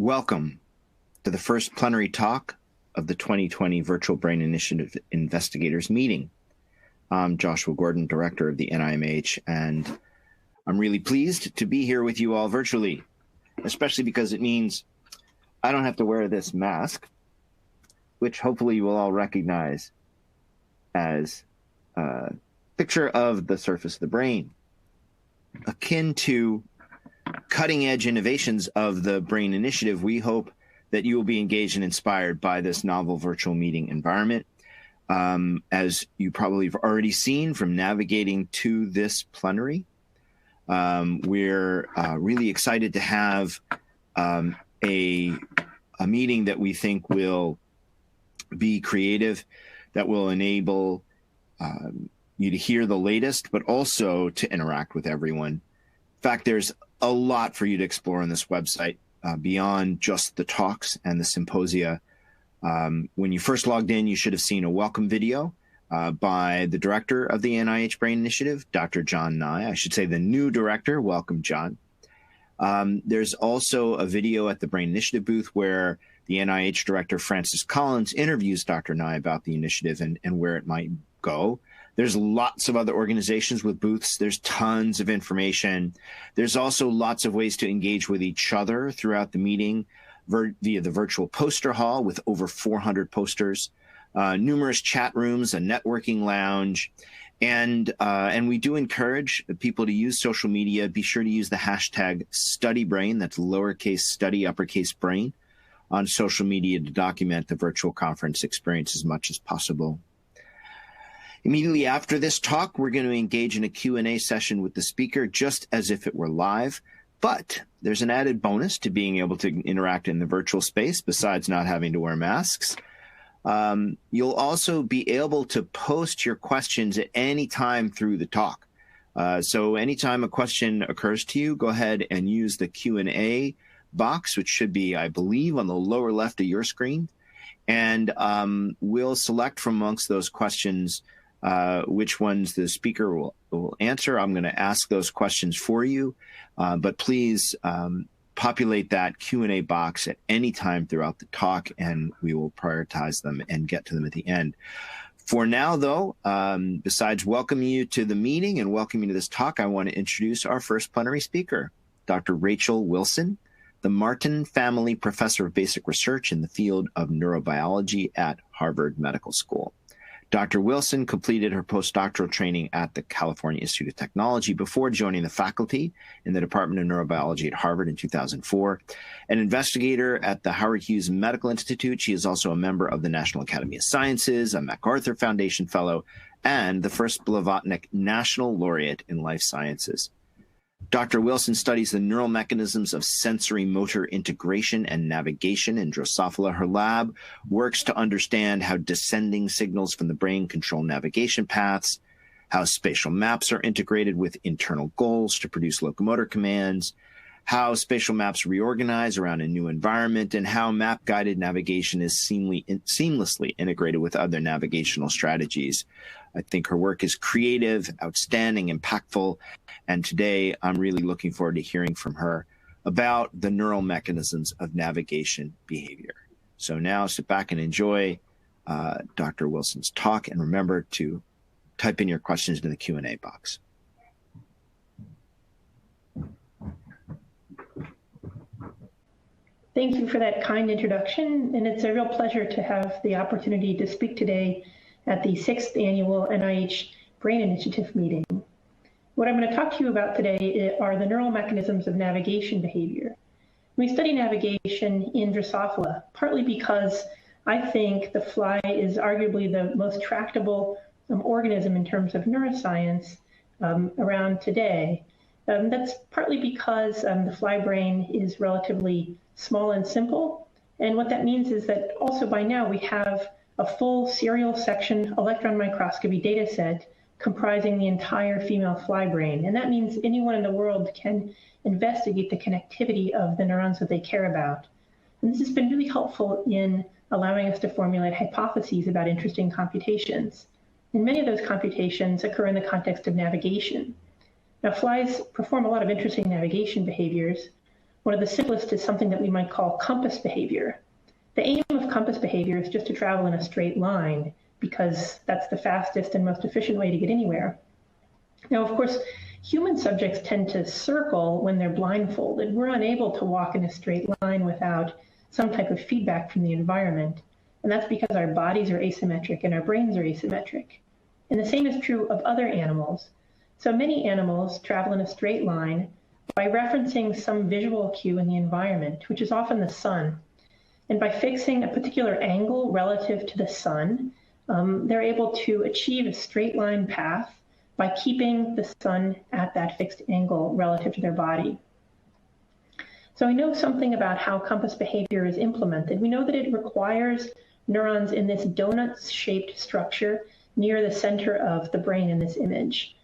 Welcome to the first plenary talk of the 2020 Virtual Brain Initiative Investigators meeting. I'm Joshua Gordon, Director of the NIMH, and I'm really pleased to be here with you all virtually, especially because it means I don't have to wear this mask, which hopefully you will all recognize as a picture of the surface of the brain, akin to cutting-edge innovations of the Brain Initiative. We hope that you will be engaged and inspired by this novel virtual meeting environment. As you probably have already seen from navigating to this plenary, we're really excited to have a meeting that we think will be creative, that will enable you to hear the latest, but also to interact with everyone. In fact, there's a lot for you to explore on this website beyond just the talks and the symposia. When you first logged in, you should have seen a welcome video by the director of the NIH Brain Initiative, Dr. John Nye. I should say the new director. Welcome, John. There's also a video at the Brain Initiative booth where the NIH director, Francis Collins, interviews Dr. Nye about the initiative and where it might go. There's lots of other organizations with booths. There's tons of information. There's also lots of ways to engage with each other throughout the meeting via the virtual poster hall with over 400 posters, numerous chat rooms, a networking lounge, and we do encourage people to use social media. Be sure to use the hashtag StudyBrain, that's lowercase study, uppercase brain, on social media to document the virtual conference experience as much as possible. Immediately after this talk, we're going to engage in a Q&A session with the speaker just as if it were live, but there's an added bonus to being able to interact in the virtual space besides not having to wear masks. You'll also be able to post your questions at any time through the talk. So anytime a question occurs to you, go ahead and use the Q&A box, which should be, I believe, on the lower left of your screen. And we'll select from amongst those questions which ones the speaker will answer. I'm going to ask those questions for you, but please populate that Q&A box at any time throughout the talk, and we will prioritize them and get to them at the end. For now, though, besides welcoming you to the meeting and welcoming you to this talk, I want to introduce our first plenary speaker, Dr. Rachel Wilson, the Martin Family Professor of Basic Research in the Field of Neurobiology at Harvard Medical School. Dr. Wilson completed her postdoctoral training at the California Institute of Technology before joining the faculty in the Department of Neurobiology at Harvard in 2004. An investigator at the Howard Hughes Medical Institute, she is also a member of the National Academy of Sciences, a MacArthur Foundation Fellow, and the first Blavatnik National Laureate in Life Sciences. Dr. Wilson studies the neural mechanisms of sensorimotor integration and navigation in Drosophila. Her lab works to understand how descending signals from the brain control navigation paths, how spatial maps are integrated with internal goals to produce locomotor commands, how spatial maps reorganize around a new environment, and how map-guided navigation is seamlessly integrated with other navigational strategies. I think her work is creative, outstanding, impactful, and today I'm really looking forward to hearing from her about the neural mechanisms of navigation behavior. So now sit back and enjoy Dr. Wilson's talk, and remember to type in your questions in the Q&A box. Thank you for that kind introduction, and it's a real pleasure to have the opportunity to speak today at the 6th Annual NIH Brain Initiative meeting. What I'm going to talk to you about today are the neural mechanisms of navigation behavior. We study navigation in Drosophila, partly because I think the fly is arguably the most tractable organism in terms of neuroscience around today. That's partly because the fly brain is relatively small and simple. And what that means is that also by now we have a full serial section electron microscopy data set comprising the entire female fly brain. And that means anyone in the world can investigate the connectivity of the neurons that they care about. And this has been really helpful in allowing us to formulate hypotheses about interesting computations. And many of those computations occur in the context of navigation. Now, flies perform a lot of interesting navigation behaviors. One of the simplest is something that we might call compass behavior. The aim of compass behavior is just to travel in a straight line because that's the fastest and most efficient way to get anywhere. Now, of course, human subjects tend to circle when they're blindfolded. We're unable to walk in a straight line without some type of feedback from the environment. And that's because our bodies are asymmetric and our brains are asymmetric. And the same is true of other animals. So many animals travel in a straight line by referencing some visual cue in the environment, which is often the sun. And by fixing a particular angle relative to the sun, they're able to achieve a straight line path by keeping the sun at that fixed angle relative to their body. So we know something about how compass behavior is implemented. We know that it requires neurons in this donut-shaped structure near the center of the brain in this image.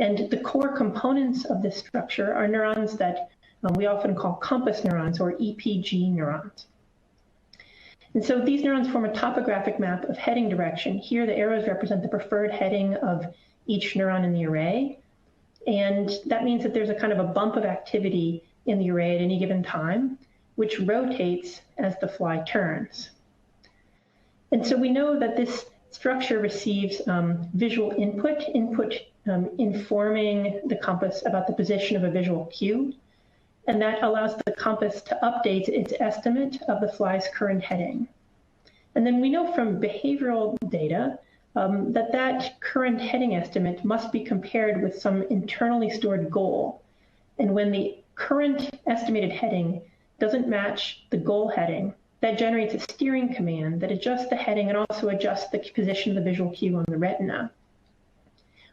And the core components of this structure are neurons that we often call compass neurons or EPG neurons. And so these neurons form a topographic map of heading direction. Here the arrows represent the preferred heading of each neuron in the array. And that means that there's a kind of a bump of activity in the array at any given time, which rotates as the fly turns. And so we know that this structure receives visual input informing the compass about the position of a visual cue. And that allows the compass to update its estimate of the fly's current heading. And then we know from behavioral data that current heading estimate must be compared with some internally stored goal. And when the current estimated heading doesn't match the goal heading, that generates a steering command that adjusts the heading and also adjusts the position of the visual cue on the retina.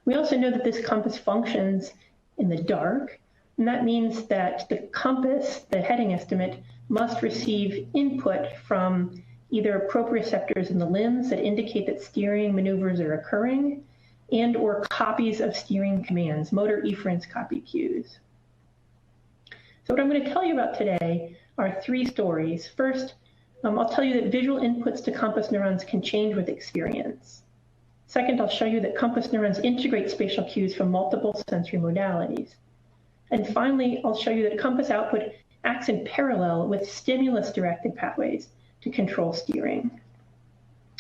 We also know that this compass functions in the dark, and that means that the compass, the heading estimate, must receive input from either proprioceptors in the limbs that indicate that steering maneuvers are occurring, and or copies of steering commands, motor efference copy cues. So what I'm going to tell you about today are three stories. First, I'll tell you that visual inputs to compass neurons can change with experience. Second, I'll show you that compass neurons integrate spatial cues from multiple sensory modalities. And finally, I'll show you that compass output acts in parallel with stimulus-directed pathways to control steering.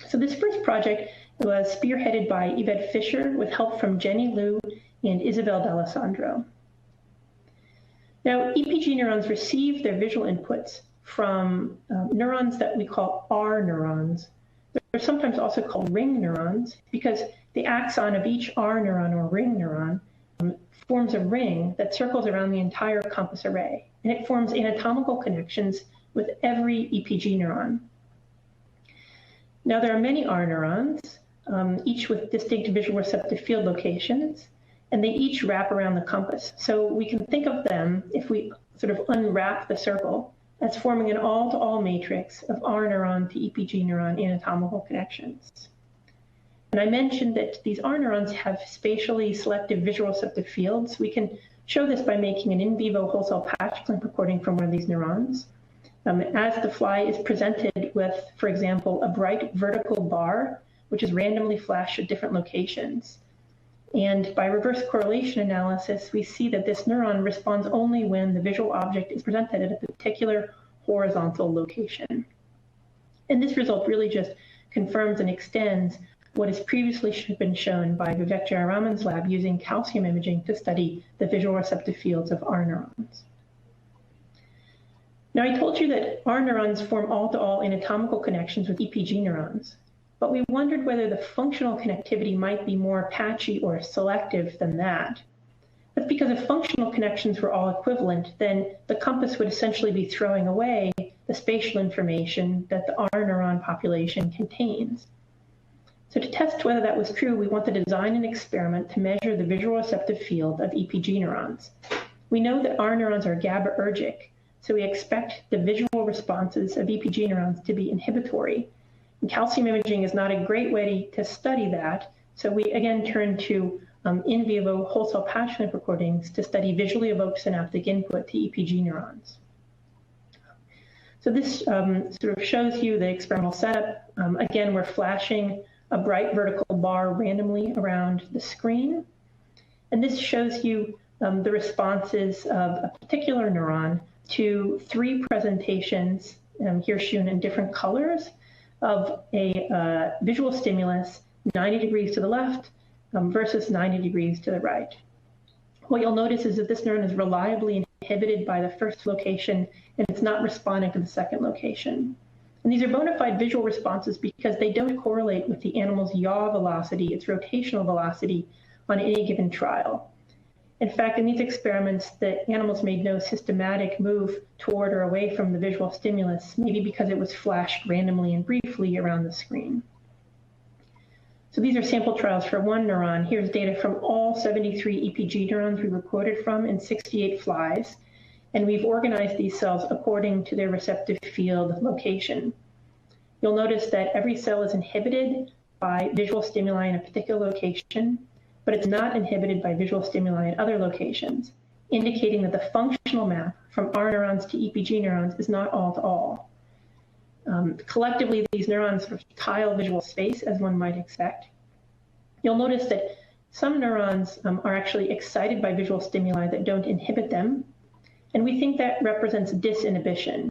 So this first project was spearheaded by Yvette Fisher with help from Jenny Liu and Isabel D'Alessandro. Now, EPG neurons receive their visual inputs from neurons that we call R neurons. They're sometimes also called ring neurons because the axon of each R neuron or ring neuron forms a ring that circles around the entire compass array, and it forms anatomical connections with every EPG neuron. Now, there are many R neurons, each with distinct visual receptive field locations, and they each wrap around the compass. So we can think of them, if we sort of unwrap the circle, as forming an all-to-all matrix of R neuron to EPG neuron anatomical connections. And I mentioned that these R neurons have spatially selective visual receptive fields. We can show this by making an in vivo whole cell patch clamp recording from one of these neurons. As the fly is presented with, for example, a bright vertical bar, which is randomly flashed at different locations. And by reverse correlation analysis, we see that this neuron responds only when the visual object is presented at a particular horizontal location. And this result really just confirms and extends what has previously been shown by Vivek Jayaraman's lab using calcium imaging to study the visual receptive fields of R neurons. Now, I told you that R neurons form all-to-all anatomical connections with EPG neurons, but we wondered whether the functional connectivity might be more patchy or selective than that. That's because if functional connections were all equivalent, then the compass would essentially be throwing away the spatial information that the R neuron population contains. So to test whether that was true, we want to design an experiment to measure the visual receptive field of EPG neurons. We know that R neurons are GABAergic, so we expect the visual responses of EPG neurons to be inhibitory. And calcium imaging is not a great way to study that, so we again turn to in vivo whole cell patch clamp recordings to study visually evoked synaptic input to EPG neurons. So this sort of shows you the experimental setup. Again, we're flashing a bright vertical bar randomly around the screen. And this shows you the responses of a particular neuron to 3 presentations, here shown in different colors, of a visual stimulus 90 degrees to the left versus 90 degrees to the right. What you'll notice is that this neuron is reliably inhibited by the first location, and it's not responding to the second location. And these are bona fide visual responses because they don't correlate with the animal's yaw velocity, its rotational velocity, on any given trial. In fact, in these experiments, the animals made no systematic move toward or away from the visual stimulus, maybe because it was flashed randomly and briefly around the screen. So these are sample trials for one neuron. Here's data from all 73 EPG neurons we recorded from in 68 flies. And we've organized these cells according to their receptive field location. You'll notice that every cell is inhibited by visual stimuli in a particular location, but it's not inhibited by visual stimuli in other locations, indicating that the functional map from our neurons to EPG neurons is not all to all. Collectively, these neurons sort of tile visual space, as one might expect. You'll notice that some neurons are actually excited by visual stimuli that don't inhibit them. And we think that represents disinhibition,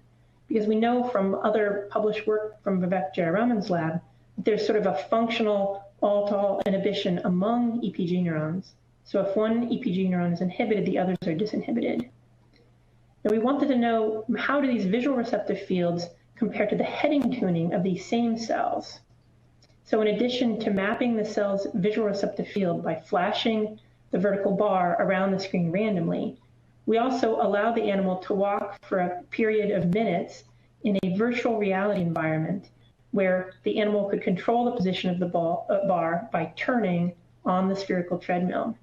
because we know from other published work from Vivek Jayaraman's lab that there's sort of a functional all-to-all inhibition among EPG neurons. So if one EPG neuron is inhibited, the others are disinhibited. Now we wanted to know, how do these visual receptive fields compare to the heading tuning of these same cells? So in addition to mapping the cell's visual receptive field by flashing the vertical bar around the screen randomly, we also allow the animal to walk for a period of minutes in a virtual reality environment where the animal could control the position of the bar by turning on the spherical treadmill.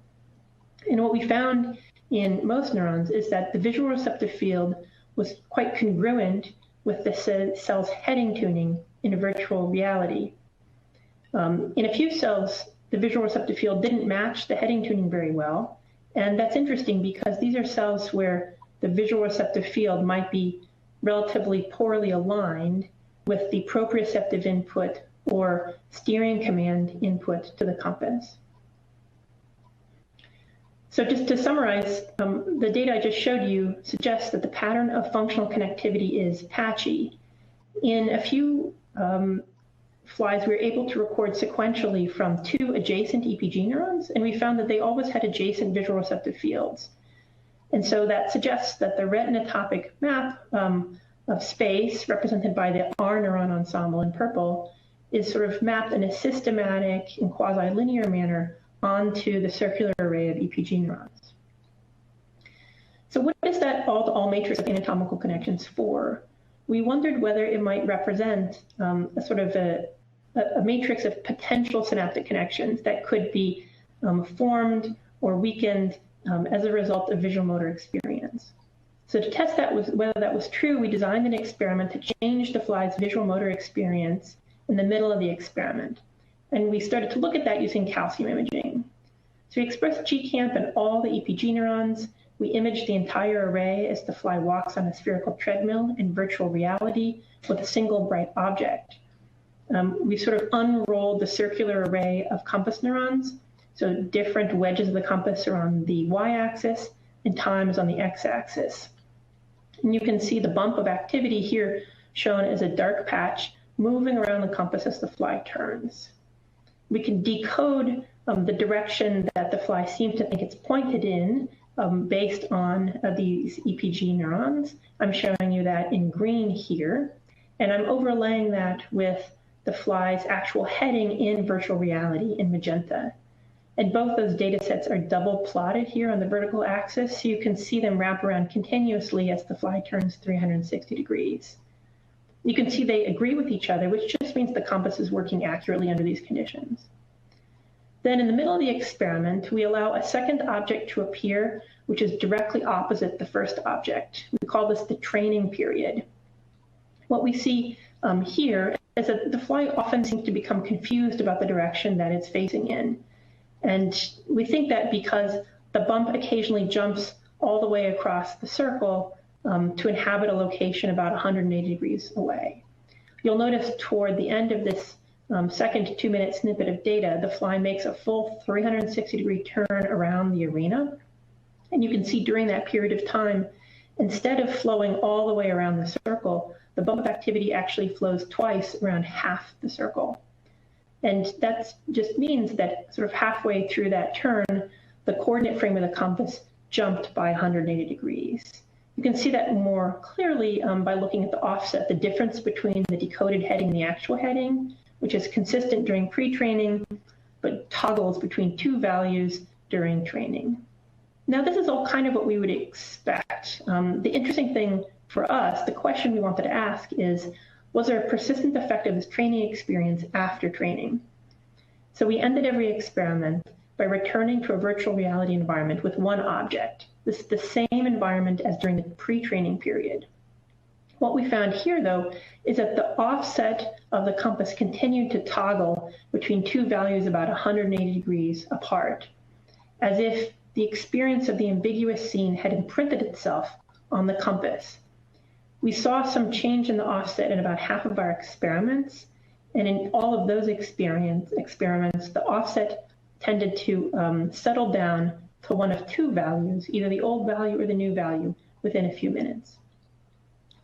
And what we found in most neurons is that the visual receptive field was quite congruent with the cell's heading tuning in a virtual reality. In a few cells, the visual receptive field didn't match the heading tuning very well. And that's interesting because these are cells where the visual receptive field might be relatively poorly aligned with the proprioceptive input or steering command input to the compass. So just to summarize, the data I just showed you suggests that the pattern of functional connectivity is patchy. In a few flies, we were able to record sequentially from 2 adjacent EPG neurons, and we found that they always had adjacent visual receptive fields. And so that suggests that the retinotopic map of space, represented by the R neuron ensemble in purple, is sort of mapped in a systematic and quasi-linear manner onto the circular array of EPG neurons. So what is that all-to-all matrix of anatomical connections for? We wondered whether it might represent a sort of a matrix of potential synaptic connections that could be formed or weakened as a result of visual motor experience. So to test whether that was true, we designed an experiment to change the fly's visual motor experience in the middle of the experiment. And we started to look at that using calcium imaging. So we expressed GCAMP in all the EPG neurons. We imaged the entire array as the fly walks on a spherical treadmill in virtual reality with a single bright object. We sort of unrolled the circular array of compass neurons. So different wedges of the compass are on the y-axis and time is on the x-axis. And you can see the bump of activity here shown as a dark patch moving around the compass as the fly turns. We can decode the direction that the fly seems to think it's pointed in based on these EPG neurons. I'm showing you that in green here, and I'm overlaying that with the fly's actual heading in virtual reality in magenta. And both those data sets are double plotted here on the vertical axis, so you can see them wrap around continuously as the fly turns 360 degrees. You can see they agree with each other, which just means the compass is working accurately under these conditions. Then in the middle of the experiment, we allow a second object to appear, which is directly opposite the first object. We call this the training period. What we see here is that the fly often seems to become confused about the direction that it's facing in. And we think that because the bump occasionally jumps all the way across the circle to inhabit a location about 180 degrees away. You'll notice toward the end of this second 2-minute snippet of data, the fly makes a full 360-degree turn around the arena. And you can see during that period of time, instead of flowing all the way around the circle, the bump of activity actually flows twice around half the circle. And that just means that sort of halfway through that turn, the coordinate frame of the compass jumped by 180 degrees. You can see that more clearly by looking at the offset, the difference between the decoded heading and the actual heading, which is consistent during pre-training, but toggles between two values during training. Now, this is all kind of what we would expect. The interesting thing for us, the question we wanted to ask is, was there a persistent effect of this training experience after training? So we ended every experiment by returning to a virtual reality environment with one object. This is the same environment as during the pre-training period. What we found here, though, is that the offset of the compass continued to toggle between two values about 180 degrees apart, as if the experience of the ambiguous scene had imprinted itself on the compass. We saw some change in the offset in about half of our experiments, and in all of those experiments, the offset tended to settle down to one of two values, either the old value or the new value, within a few minutes.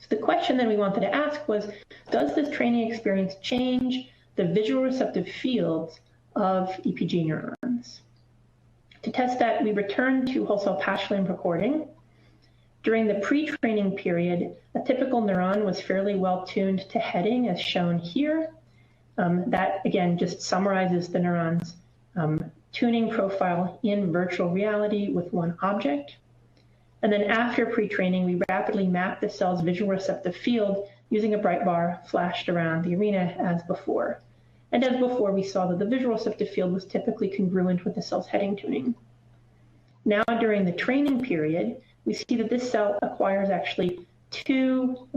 So the question then we wanted to ask was, does this training experience change the visual receptive fields of EPG neurons? To test that, we returned to whole cell patch limb recording. During the pre-training period, a typical neuron was fairly well tuned to heading, as shown here. That, again, just summarizes the neuron's tuning profile in virtual reality with one object. And then after pre-training, we rapidly mapped the cell's visual receptive field using a bright bar flashed around the arena as before. And as before, we saw that the visual receptive field was typically congruent with the cell's heading tuning. Now, during the training period, we see that this cell acquires actually two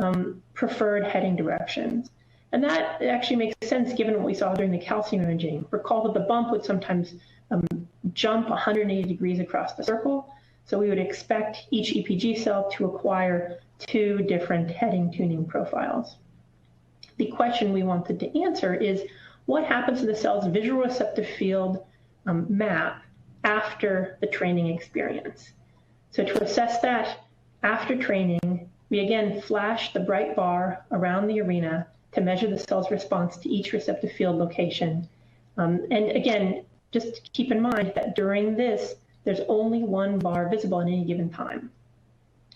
preferred heading directions. And that actually makes sense given what we saw during the calcium imaging. Recall that the bump would sometimes jump 180 degrees across the circle. So we would expect each EPG cell to acquire two different heading tuning profiles. The question we wanted to answer is, what happens to the cell's visual receptive field map after the training experience? So to assess that, after training, we again flash the bright bar around the arena to measure the cell's response to each receptive field location. And again, just keep in mind that during this, there's only one bar visible at any given time.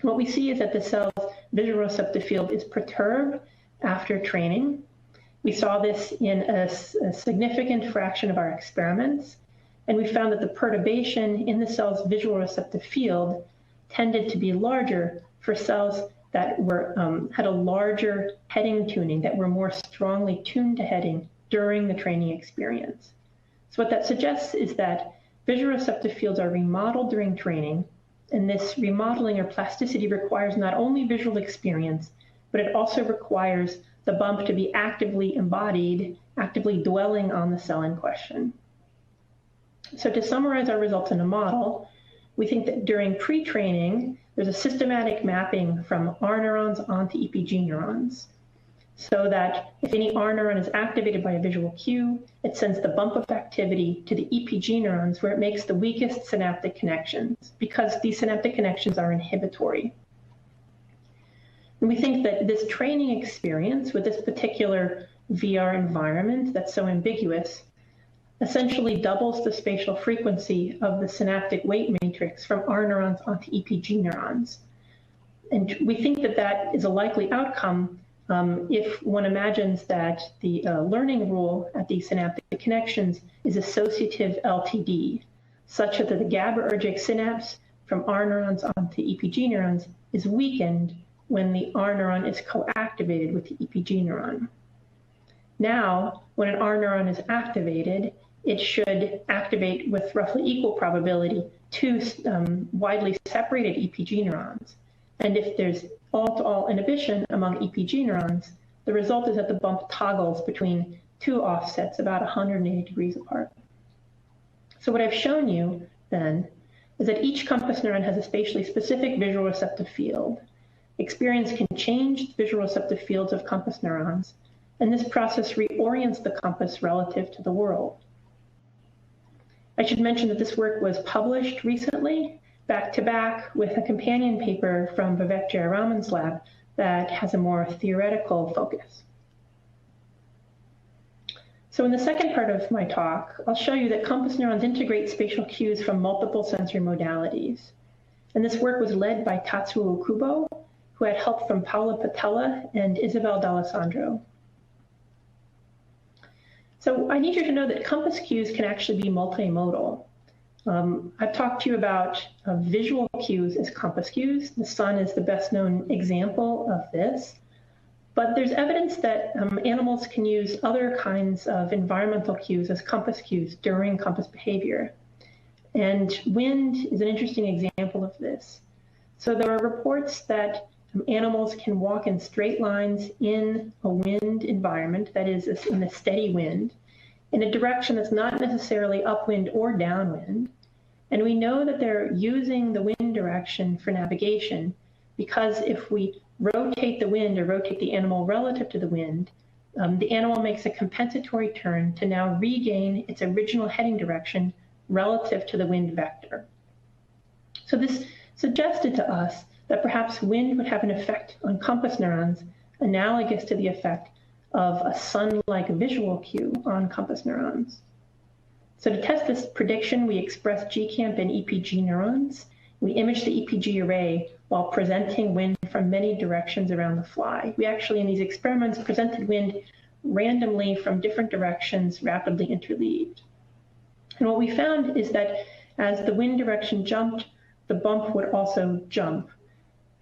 What we see is that the cell's visual receptive field is perturbed after training. We saw this in a significant fraction of our experiments, and we found that the perturbation in the cell's visual receptive field tended to be larger for cells that were, had a larger heading tuning, that were more strongly tuned to heading during the training experience. So what that suggests is that visual receptive fields are remodeled during training, and this remodeling or plasticity requires not only visual experience, but it also requires the bump to be actively embodied, actively dwelling on the cell in question. So to summarize our results in a model, we think that during pre-training, there's a systematic mapping from R neurons onto EPG neurons, so that if any R neuron is activated by a visual cue, it sends the bump of activity to the EPG neurons where it makes the weakest synaptic connections, because these synaptic connections are inhibitory. And we think that this training experience with this particular VR environment that's so ambiguous essentially doubles the spatial frequency of the synaptic weight matrix from R neurons onto EPG neurons. And we think that that is a likely outcome if one imagines that the learning rule at these synaptic connections is associative LTD, such that the GABAergic synapse from R neurons onto EPG neurons is weakened when the R neuron is co-activated with the EPG neuron. Now, when an R neuron is activated, it should activate with roughly equal probability two widely separated EPG neurons. And if there's all-to-all inhibition among EPG neurons, the result is that the bump toggles between two offsets about 180 degrees apart. So what I've shown you then is that each compass neuron has a spatially specific visual receptive field. Experience can change the visual receptive fields of compass neurons, and this process reorients the compass relative to the world. I should mention that this work was published recently back to back with a companion paper from Vivek Jayaraman's lab that has a more theoretical focus. So in the second part of my talk, I'll show you that compass neurons integrate spatial cues from multiple sensory modalities. And this work was led by Tatsuo Okubo, who had help from Paula Patella and Isabel D'Alessandro. So I need you to know that compass cues can actually be multimodal. I've talked to you about visual cues as compass cues. The sun is the best known example of this. But there's evidence that animals can use other kinds of environmental cues as compass cues during compass behavior. And wind is an interesting example of this. So there are reports that animals can walk in straight lines in a wind environment, that is, in a steady wind, in a direction that's not necessarily upwind or downwind. And we know that they're using the wind direction for navigation, because if we rotate the wind or rotate the animal relative to the wind, the animal makes a compensatory turn to now regain its original heading direction relative to the wind vector. So this suggested to us that perhaps wind would have an effect on compass neurons analogous to the effect of a sun-like visual cue on compass neurons. So to test this prediction, we expressed GCAMP and EPG neurons. We imaged the EPG array while presenting wind from many directions around the fly. We actually, in these experiments, presented wind randomly from different directions, rapidly interleaved. And what we found is that as the wind direction jumped, the bump would also jump.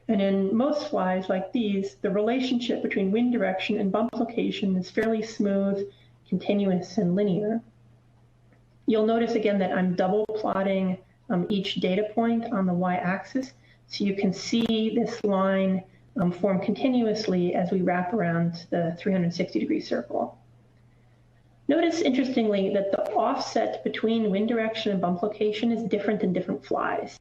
And in most flies like these, the relationship between wind direction and bump location is fairly smooth, continuous, and linear. You'll notice again that I'm double plotting each data point on the y-axis, so you can see this line form continuously as we wrap around the 360-degree circle. Notice, interestingly, that the offset between wind direction and bump location is different in different flies.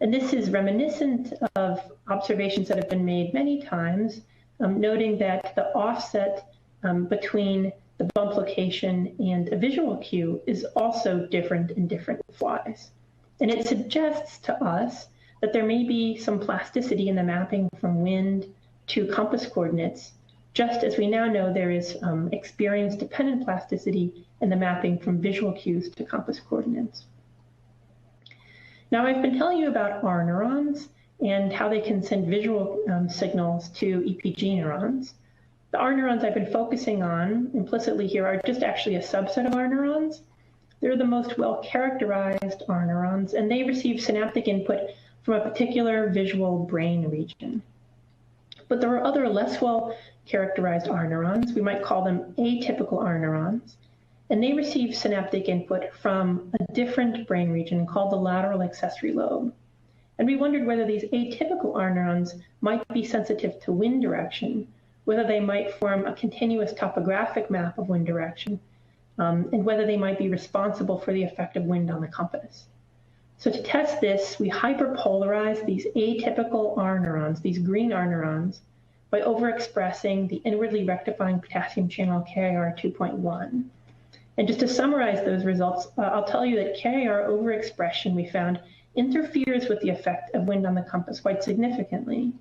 And this is reminiscent of observations that have been made many times, noting that the offset between the bump location and a visual cue is also different in different flies. And it suggests to us that there may be some plasticity in the mapping from wind to compass coordinates, just as we now know there is experience-dependent plasticity in the mapping from visual cues to compass coordinates. Now, I've been telling you about R neurons and how they can send visual signals to EPG neurons. The R neurons I've been focusing on implicitly here are just actually a subset of R neurons. They're the most well-characterized R neurons, and they receive synaptic input from a particular visual brain region. But there are other less well-characterized R neurons. We might call them atypical R neurons, and they receive synaptic input from a different brain region called the lateral accessory lobe. And we wondered whether these atypical R neurons might be sensitive to wind direction, whether they might form a continuous topographic map of wind direction, and whether they might be responsible for the effect of wind on the compass. So to test this, we hyperpolarize these atypical R neurons, these green R neurons, by overexpressing the inwardly rectifying potassium channel KIR 2.1. And just to summarize those results, I'll tell you that KIR overexpression we found interferes with the effect of wind on the compass quite significantly.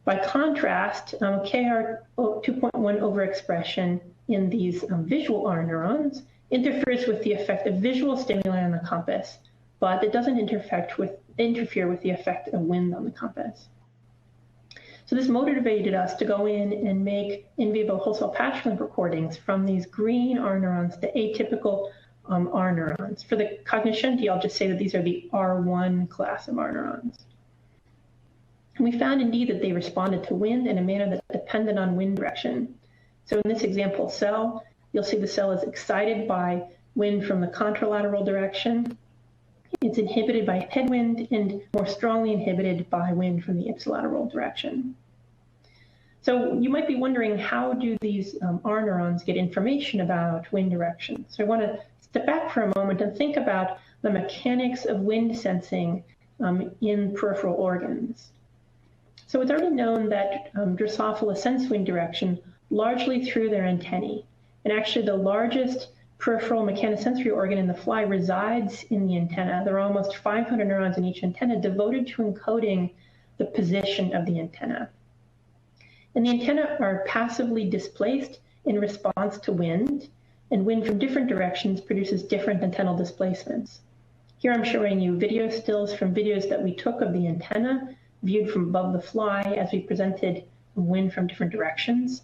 By contrast, KIR 2.1 overexpression in these visual R neurons interferes with the effect of visual stimuli on the compass, but it doesn't interfere with the effect of wind on the compass. So this motivated us to go in and make in vivo wholesale patch link recordings from these green R neurons to atypical R neurons. For the cognoscenti, I'll just say that these are the R1 class of R neurons. And we found indeed that they responded to wind in a manner that depended on wind direction. So in this example cell, you'll see the cell is excited by wind from the contralateral direction. It's inhibited by headwind and more strongly inhibited by wind from the ipsilateral direction. So you might be wondering, how do these R neurons get information about wind direction? So I want to step back for a moment and think about the mechanics of wind sensing in peripheral organs. So it's already known that Drosophila sense wind direction largely through their antennae. And actually the largest peripheral mechanosensory organ in the fly resides in the antenna. There are almost 500 neurons in each antenna devoted to encoding the position of the antenna. And the antenna are passively displaced in response to wind, and wind from different directions produces different antennal displacements. Here I'm showing you video stills from videos that we took of the antenna viewed from above the fly as we presented wind from different directions.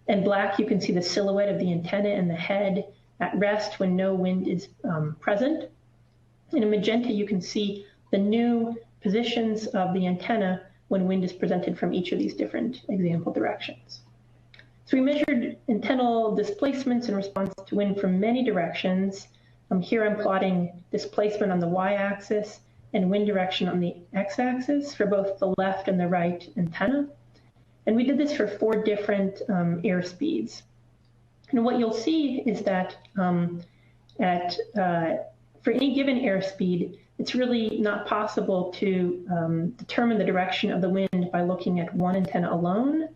In black, you can see the silhouette of the antenna and the head at rest when no wind is present. And in magenta, you can see the new positions of the antenna when wind is presented from each of these different example directions. So we measured antennal displacements in response to wind from many directions. Here I'm plotting displacement on the y-axis and wind direction on the x-axis for both the left and the right antenna. And we did this for 4 different air speeds. And what you'll see is that for any given airspeed, it's really not possible to determine the direction of the wind by looking at one antenna alone.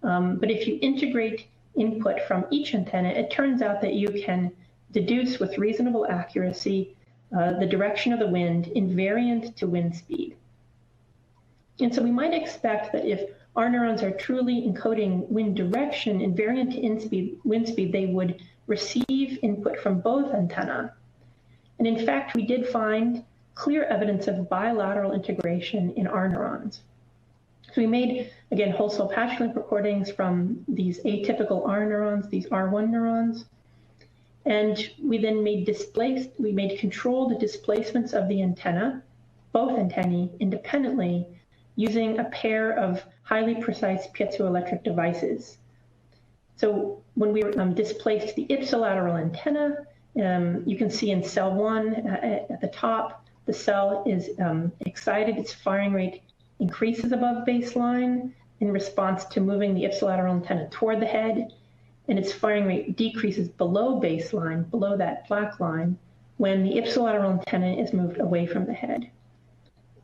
But if you integrate input from each antenna, it turns out that you can deduce with reasonable accuracy the direction of the wind invariant to wind speed. And so we might expect that if our neurons are truly encoding wind direction invariant to wind speed, they would receive input from both antennae. And in fact, we did find clear evidence of bilateral integration in our neurons. So we made, again, whole cell patch link recordings from these atypical R neurons, these R1 neurons. And we then made controlled displacements of the antenna, both antennae, independently, using a pair of highly precise piezoelectric devices. So when we displaced the ipsilateral antenna, you can see in cell 1 at the top, the cell is excited, its firing rate increases above baseline in response to moving the ipsilateral antenna toward the head, and its firing rate decreases below baseline, below that black line, when the ipsilateral antenna is moved away from the head.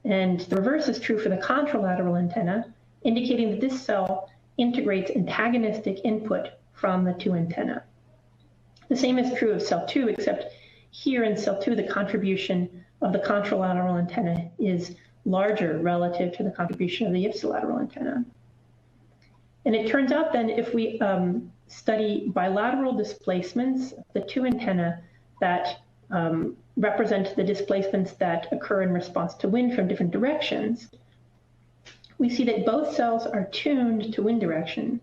And the reverse is true for the contralateral antenna, indicating that this cell integrates antagonistic input from the 2 antennae. The same is true of cell 2, except here in cell 2, the contribution of the contralateral antenna is larger relative to the contribution of the ipsilateral antenna. And it turns out then if we study bilateral displacements, the 2 antennae that represent the displacements that occur in response to wind from different directions, we see that both cells are tuned to wind direction.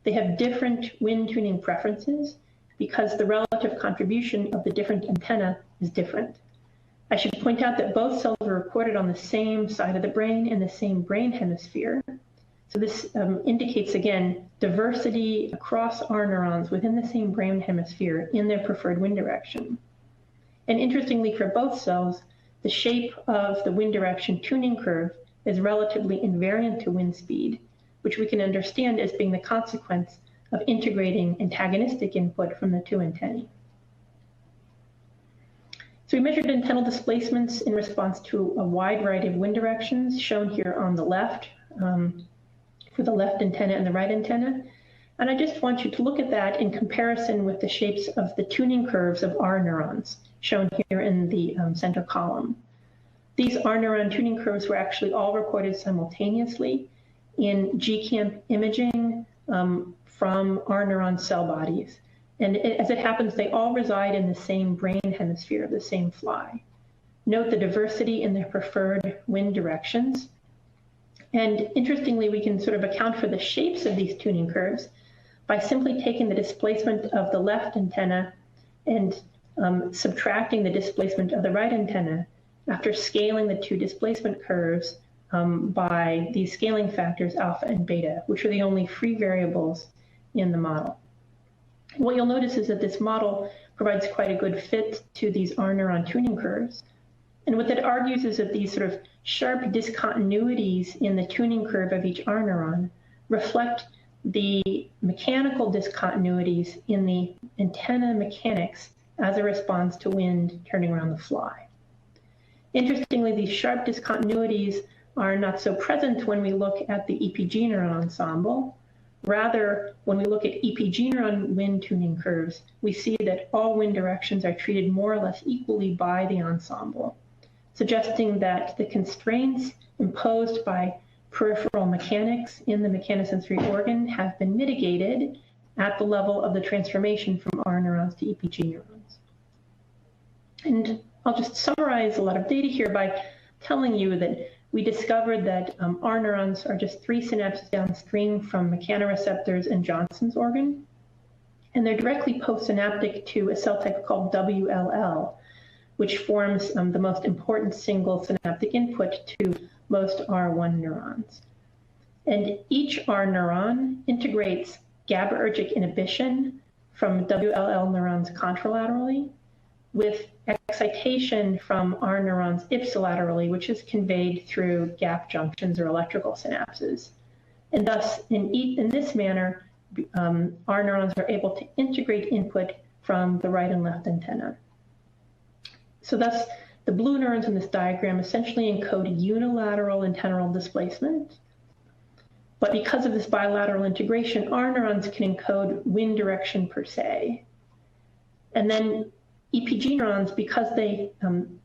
They have different wind tuning preferences because the relative contribution of the different antennae is different. I should point out that both cells are recorded on the same side of the brain in the same brain hemisphere. So this indicates, again, diversity across our neurons within the same brain hemisphere in their preferred wind direction. And interestingly, for both cells, the shape of the wind direction tuning curve is relatively invariant to wind speed, which we can understand as being the consequence of integrating antagonistic input from the 2 antennae. So we measured antennal displacements in response to a wide variety of wind directions, shown here on the left, for the left antenna and the right antenna. And I just want you to look at that in comparison with the shapes of the tuning curves of our neurons, shown here in the center column. These R neuron tuning curves were actually all recorded simultaneously in GCamp imaging from our neuron cell bodies. And as it happens, they all reside in the same brain hemisphere, the same fly. Note the diversity in their preferred wind directions. And interestingly, we can sort of account for the shapes of these tuning curves by simply taking the displacement of the left antenna and subtracting the displacement of the right antenna after scaling the 2 displacement curves by these scaling factors alpha and beta, which are the only free variables in the model. What you'll notice is that this model provides quite a good fit to these R neuron tuning curves. And what that argues is that these sort of sharp discontinuities in the tuning curve of each R neuron reflect the mechanical discontinuities in the antenna mechanics as a response to wind turning around the fly. Interestingly, these sharp discontinuities are not so present when we look at the EPG neuron ensemble, Rather, when we look at EPG neuron wind tuning curves, we see that all wind directions are treated more or less equally by the ensemble, suggesting that the constraints imposed by peripheral mechanics in the mechanosensory organ have been mitigated at the level of the transformation from R neurons to EPG neurons. And I'll just summarize a lot of data here by telling you that we discovered that R neurons are just 3 synapses downstream from mechanoreceptors in Johnson's organ, and they're directly postsynaptic to a cell type called WLL, which forms the most important single synaptic input to most R1 neurons. And each R neuron integrates GABAergic inhibition from WLL neurons contralaterally with excitation from R neurons ipsilaterally, which is conveyed through gap junctions or electrical synapses. And thus, in this manner, R neurons are able to integrate input from the right and left antenna. So thus, the blue neurons in this diagram essentially encode unilateral antennaral displacement. But because of this bilateral integration, R neurons can encode wind direction per se. And then EPG neurons, because they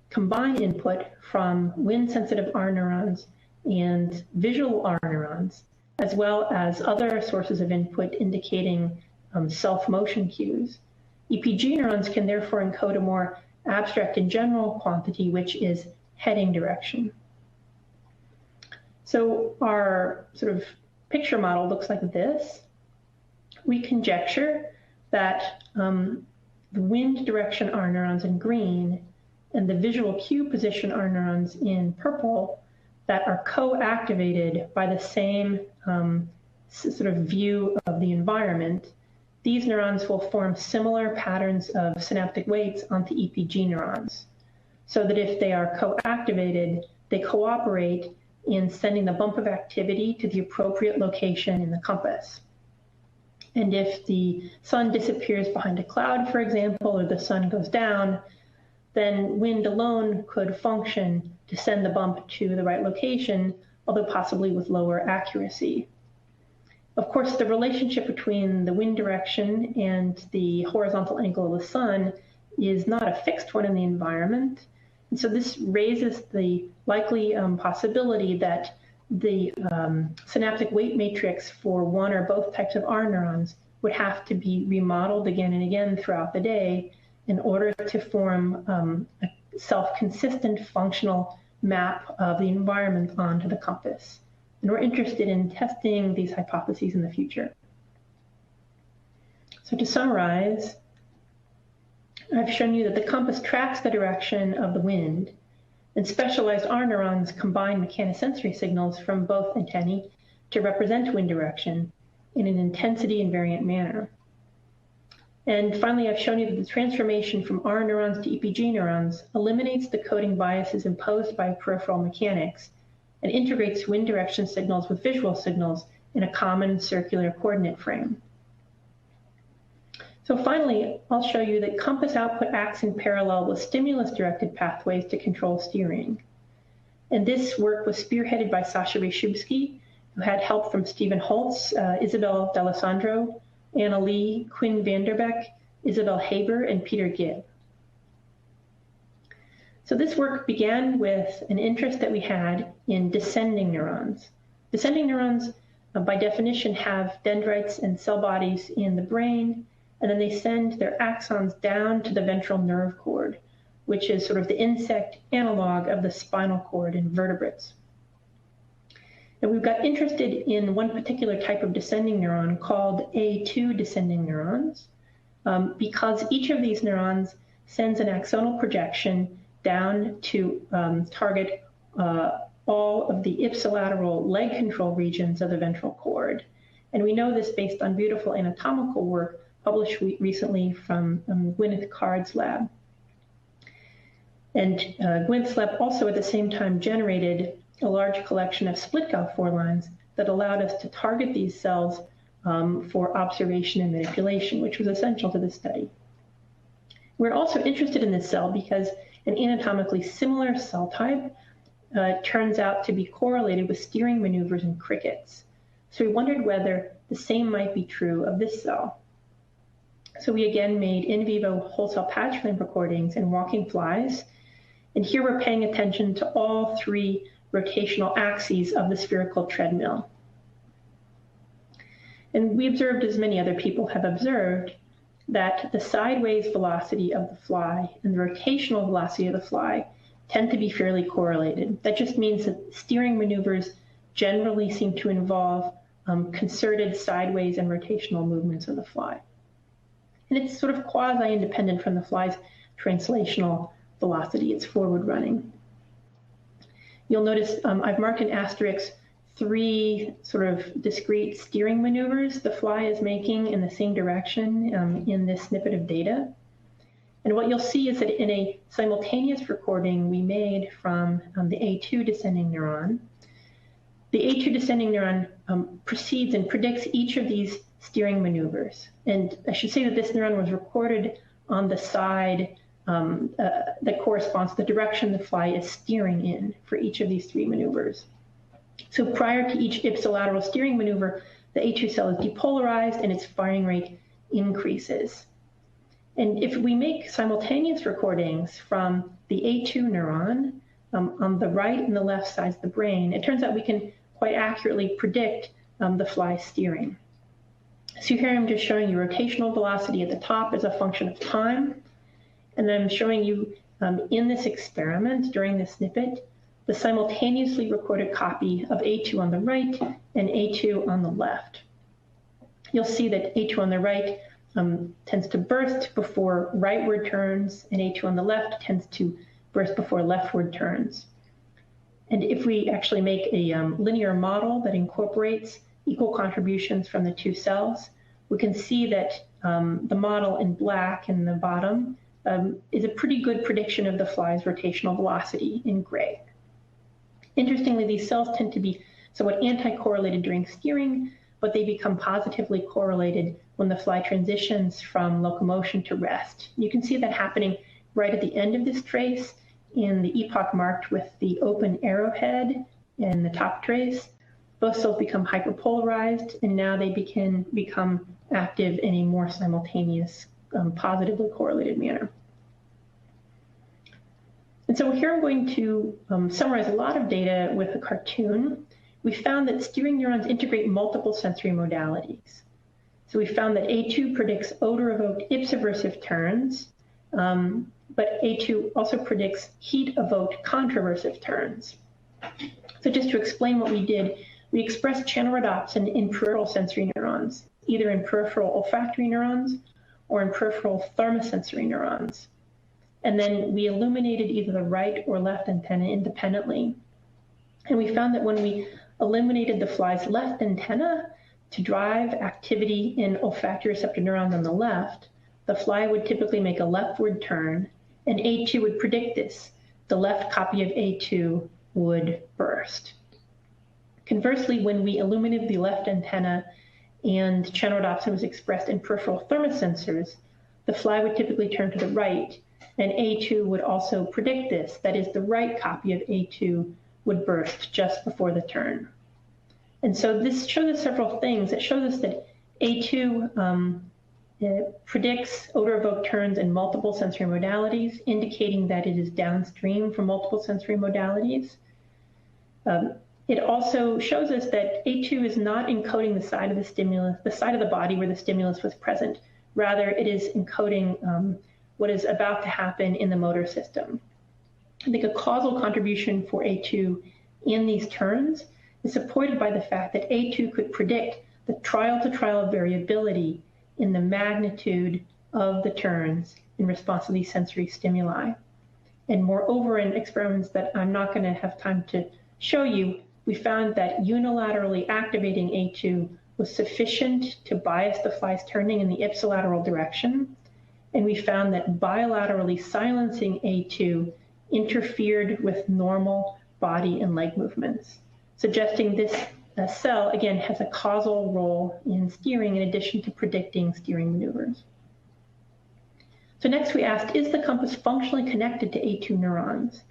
combine input from wind-sensitive R neurons and visual R neurons, as well as other sources of input indicating self-motion cues, EPG neurons can therefore encode a more abstract and general quantity, which is heading direction. So our sort of picture model looks like this. We conjecture that the wind direction R neurons in green and the visual cue position R neurons in purple that are co-activated by the same sort of view of the environment, these neurons will form similar patterns of synaptic weights onto EPG neurons, so that if they are co-activated, they cooperate in sending the bump of activity to the appropriate location in the compass. And if the sun disappears behind a cloud, for example, or the sun goes down, then wind alone could function to send the bump to the right location, although possibly with lower accuracy. Of course, the relationship between the wind direction and the horizontal angle of the sun is not a fixed one in the environment. And so this raises the likely possibility that the synaptic weight matrix for one or both types of R neurons would have to be remodeled again and again throughout the day in order to form a self-consistent functional map of the environment onto the compass. And we're interested in testing these hypotheses in the future. So to summarize, I've shown you that the compass tracks the direction of the wind, and specialized R neurons combine mechanosensory signals from both antennae to represent wind direction in an intensity invariant manner. And finally, I've shown you that the transformation from R neurons to EPG neurons eliminates the coding biases imposed by peripheral mechanics and integrates wind direction signals with visual signals in a common circular coordinate frame. So finally, I'll show you that compass output acts in parallel with stimulus-directed pathways to control steering. And this work was spearheaded by Sasha Reshubsky, who had help from Stephen Holtz, Isabel D'Alessandro, Anna Lee, Quinn Vanderbeck, Isabel Haber, and Peter Gibb. So this work began with an interest that we had in descending neurons. Descending neurons, by definition, have dendrites and cell bodies in the brain, and then they send their axons down to the ventral nerve cord, which is sort of the insect analog of the spinal cord in vertebrates. And we've got interested in one particular type of descending neuron called A2 descending neurons, because each of these neurons sends an axonal projection down to target all of the ipsilateral leg control regions of the ventral cord. And we know this based on beautiful anatomical work published recently from Gwyneth Card's lab. And Gwyneth's lab also at the same time generated a large collection of split Gal4 lines that allowed us to target these cells for observation and manipulation, which was essential to this study. We're also interested in this cell because an anatomically similar cell type turns out to be correlated with steering maneuvers in crickets. So we wondered whether the same might be true of this cell. So we again made in vivo whole cell patch frame recordings in walking flies. And here we're paying attention to all three rotational axes of the spherical treadmill. And we observed, as many other people have observed, that the sideways velocity of the fly and the rotational velocity of the fly tend to be fairly correlated. That just means that steering maneuvers generally seem to involve concerted sideways and rotational movements of the fly. And it's sort of quasi-independent from the fly's translational velocity. It's forward running. You'll notice I've marked in asterisks 3 sort of discrete steering maneuvers the fly is making in the same direction in this snippet of data. And what you'll see is that in a simultaneous recording we made from the A2 descending neuron, the A2 descending neuron proceeds and predicts each of these steering maneuvers. And I should say that this neuron was recorded on the side that corresponds to the direction the fly is steering in for each of these 3 maneuvers. So prior to each ipsilateral steering maneuver, the A2 cell is depolarized and its firing rate increases. And if we make simultaneous recordings from the A2 neuron on the right and the left sides of the brain, it turns out we can quite accurately predict the fly steering. So here I'm just showing you rotational velocity at the top as a function of time. And then I'm showing you in this experiment during this snippet, the simultaneously recorded copy of A2 on the right and A2 on the left. You'll see that A2 on the right tends to burst before rightward turns, and A2 on the left tends to burst before leftward turns. And if we actually make a linear model that incorporates equal contributions from the 2 cells, we can see that the model in black in the bottom is a pretty good prediction of the fly's rotational velocity in gray. Interestingly, these cells tend to be somewhat anti-correlated during steering, but they become positively correlated when the fly transitions from locomotion to rest. You can see that happening right at the end of this trace in the epoch marked with the open arrowhead in the top trace. Both cells become hyperpolarized, and now they become active in a more simultaneous, positively correlated manner. And so here I'm going to summarize a lot of data with a cartoon. We found that steering neurons integrate multiple sensory modalities. So we found that A2 predicts odor-evoked ipsiversive turns, but A2 also predicts heat-evoked contraversive turns. So just to explain what we did, we expressed channel rhodopsin in peripheral sensory neurons, either in peripheral olfactory neurons or in peripheral thermosensory neurons. And then we illuminated either the right or left antenna independently. And we found that when we illuminated the fly's left antenna to drive activity in olfactory receptor neurons on the left, the fly would typically make a leftward turn, and A2 would predict this. The left copy of A2 would burst. Conversely, when we illuminated the left antenna and channel rhodopsin was expressed in peripheral thermosensors, the fly would typically turn to the right, and A2 would also predict this. That is, the right copy of A2 would burst just before the turn. And so this shows us several things. It shows us that A2 predicts odor-evoked turns in multiple sensory modalities, indicating that it is downstream from multiple sensory modalities. It also shows us that A2 is not encoding the side of the stimulus, the side of the body where the stimulus was present. Rather, it is encoding what is about to happen in the motor system. I think a causal contribution for A2 in these turns is supported by the fact that A2 could predict the trial-to-trial variability in the magnitude of the turns in response to these sensory stimuli. And moreover, in experiments that I'm not going to have time to show you, we found that unilaterally activating A2 was sufficient to bias the fly's turning in the ipsilateral direction. And we found that bilaterally silencing A2 interfered with normal body and leg movements, suggesting this cell, again, has a causal role in steering in addition to predicting steering maneuvers. So next we asked, is the compass functionally connected to A2 neurons?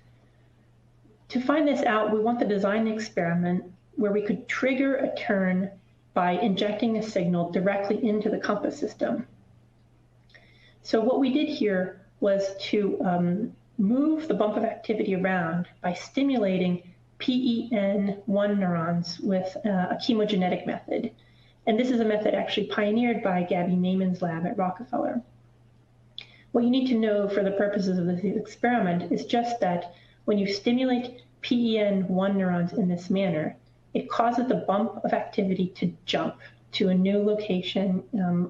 To find this out, we want to design an experiment where we could trigger a turn by injecting a signal directly into the compass system. So what we did here was to move the bump of activity around by stimulating PEN1 neurons with a chemogenetic method. And this is a method actually pioneered by Gabby Naiman's lab at Rockefeller. What you need to know for the purposes of this experiment is just that when you stimulate PEN1 neurons in this manner, it causes the bump of activity to jump to a new location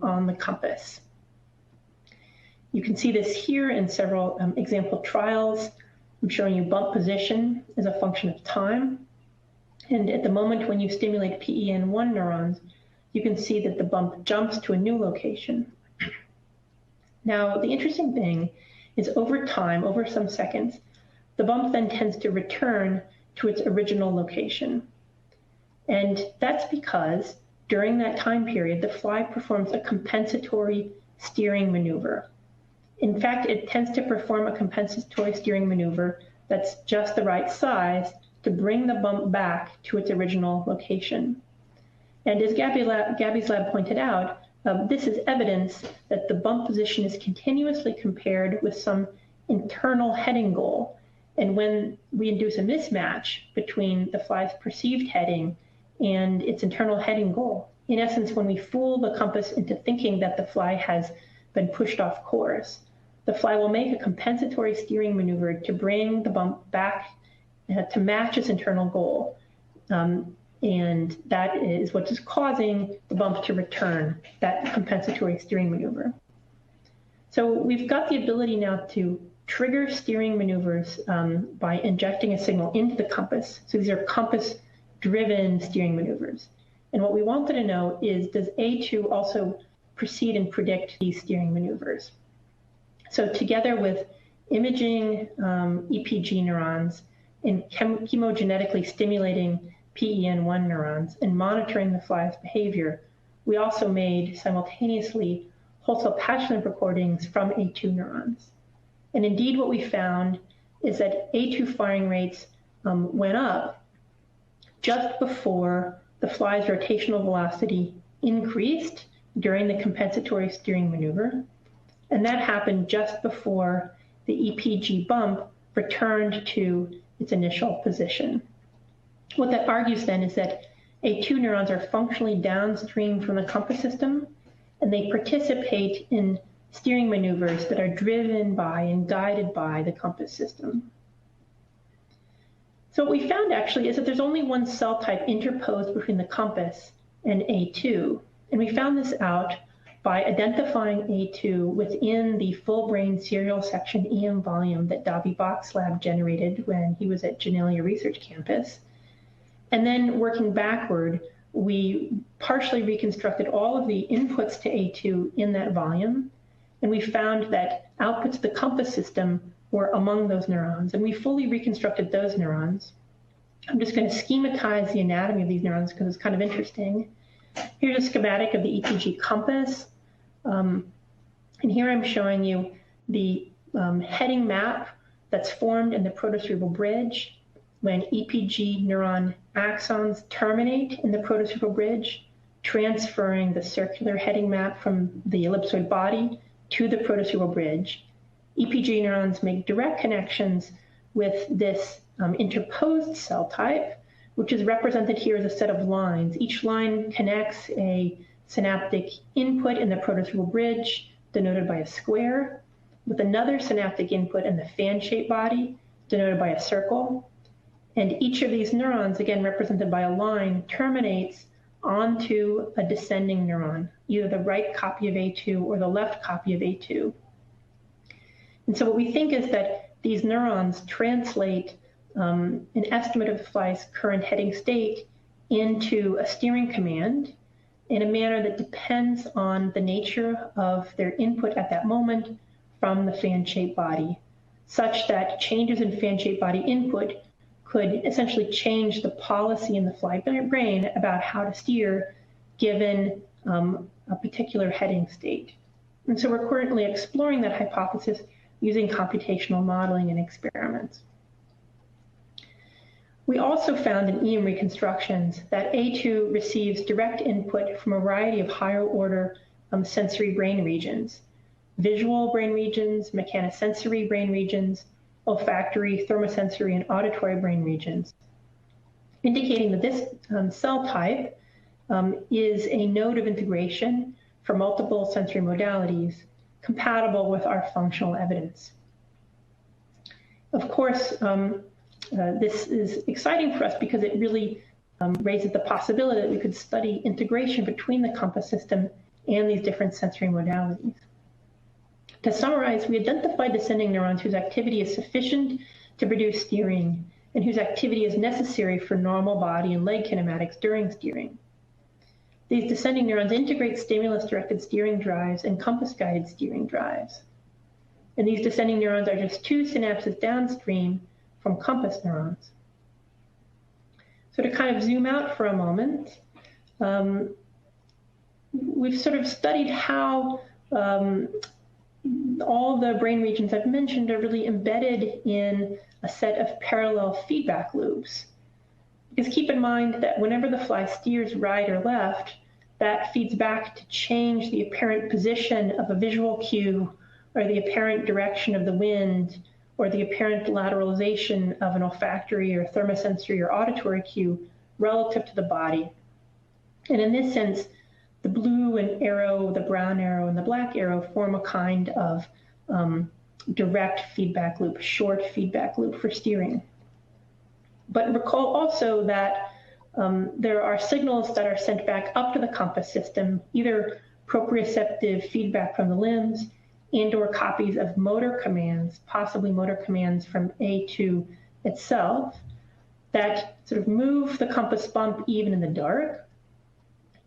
on the compass. You can see this here in several example trials. I'm showing you bump position as a function of time. And at the moment when you stimulate PEN1 neurons, you can see that the bump jumps to a new location. Now, the interesting thing is over time, over some seconds, the bump then tends to return to its original location. And that's because during that time period, the fly performs a compensatory steering maneuver. In fact, it tends to perform a compensatory steering maneuver that's just the right size to bring the bump back to its original location. And as Gabby's lab pointed out, this is evidence that the bump position is continuously compared with some internal heading goal. And when we induce a mismatch between the fly's perceived heading and its internal heading goal, in essence, when we fool the compass into thinking that the fly has been pushed off course, the fly will make a compensatory steering maneuver to bring the bump back to match its internal goal. And that is what is causing the bump to return, that compensatory steering maneuver. So we've got the ability now to trigger steering maneuvers by injecting a signal into the compass. So these are compass-driven steering maneuvers. And what we wanted to know is, does A2 also precede and predict these steering maneuvers? So together with imaging EPG neurons and chemogenetically stimulating PEN1 neurons and monitoring the fly's behavior, we also made simultaneously wholesale patch lamp recordings from A2 neurons. And indeed what we found is that A2 firing rates went up just before the fly's rotational velocity increased during the compensatory steering maneuver. And that happened just before the EPG bump returned to its initial position. What that argues then is that A2 neurons are functionally downstream from the compass system, and they participate in steering maneuvers that are driven by and guided by the compass system. So what we found actually is that there's only one cell type interposed between the compass and A2, and we found this out by identifying A2 within the full brain serial section EM volume that Davi Bach's lab generated when he was at Janelia Research Campus. And then working backward, we partially reconstructed all of the inputs to A2 in that volume, and we found that outputs to the compass system were among those neurons, and we fully reconstructed those neurons. I'm just going to schematize the anatomy of these neurons because it's kind of interesting. Here's a schematic of the EPG compass. And here I'm showing you the heading map that's formed in the protocerebral bridge when EPG neuron axons terminate in the protocerebral bridge, transferring the circular heading map from the ellipsoid body to the protocerebral bridge. EPG neurons make direct connections with this interposed cell type, which is represented here as a set of lines. Each line connects a synaptic input in the protocerebral bridge, denoted by a square, with another synaptic input in the fan-shaped body, denoted by a circle. And each of these neurons, again represented by a line, terminates onto a descending neuron, either the right copy of A2 or the left copy of A2. And so what we think is that these neurons translate an estimate of the fly's current heading state into a steering command in a manner that depends on the nature of their input at that moment from the fan-shaped body, such that changes in fan-shaped body input could essentially change the policy in the fly brain about how to steer given a particular heading state. And so we're currently exploring that hypothesis using computational modeling and experiments. We also found in EM reconstructions that A2 receives direct input from a variety of higher order sensory brain regions: visual brain regions, mechanosensory brain regions, olfactory, thermosensory, and auditory brain regions, indicating that this cell type is a node of integration for multiple sensory modalities compatible with our functional evidence. Of course, this is exciting for us because it really raises the possibility that we could study integration between the compass system and these different sensory modalities. To summarize, we identified descending neurons whose activity is sufficient to produce steering and whose activity is necessary for normal body and leg kinematics during steering. These descending neurons integrate stimulus-directed steering drives and compass-guided steering drives. And these descending neurons are just 2 synapses downstream from compass neurons. So to kind of zoom out for a moment, we've sort of studied how all the brain regions I've mentioned are really embedded in a set of parallel feedback loops. Because keep in mind that whenever the fly steers right or left, that feeds back to change the apparent position of a visual cue or the apparent direction of the wind or the apparent lateralization of an olfactory or thermosensory or auditory cue relative to the body. And in this sense, the blue arrow, the brown arrow, and the black arrow form a kind of direct feedback loop, short feedback loop for steering. But recall also that there are signals that are sent back up to the compass system, either proprioceptive feedback from the limbs and/or copies of motor commands, possibly motor commands from A2 itself, that sort of move the compass bump even in the dark.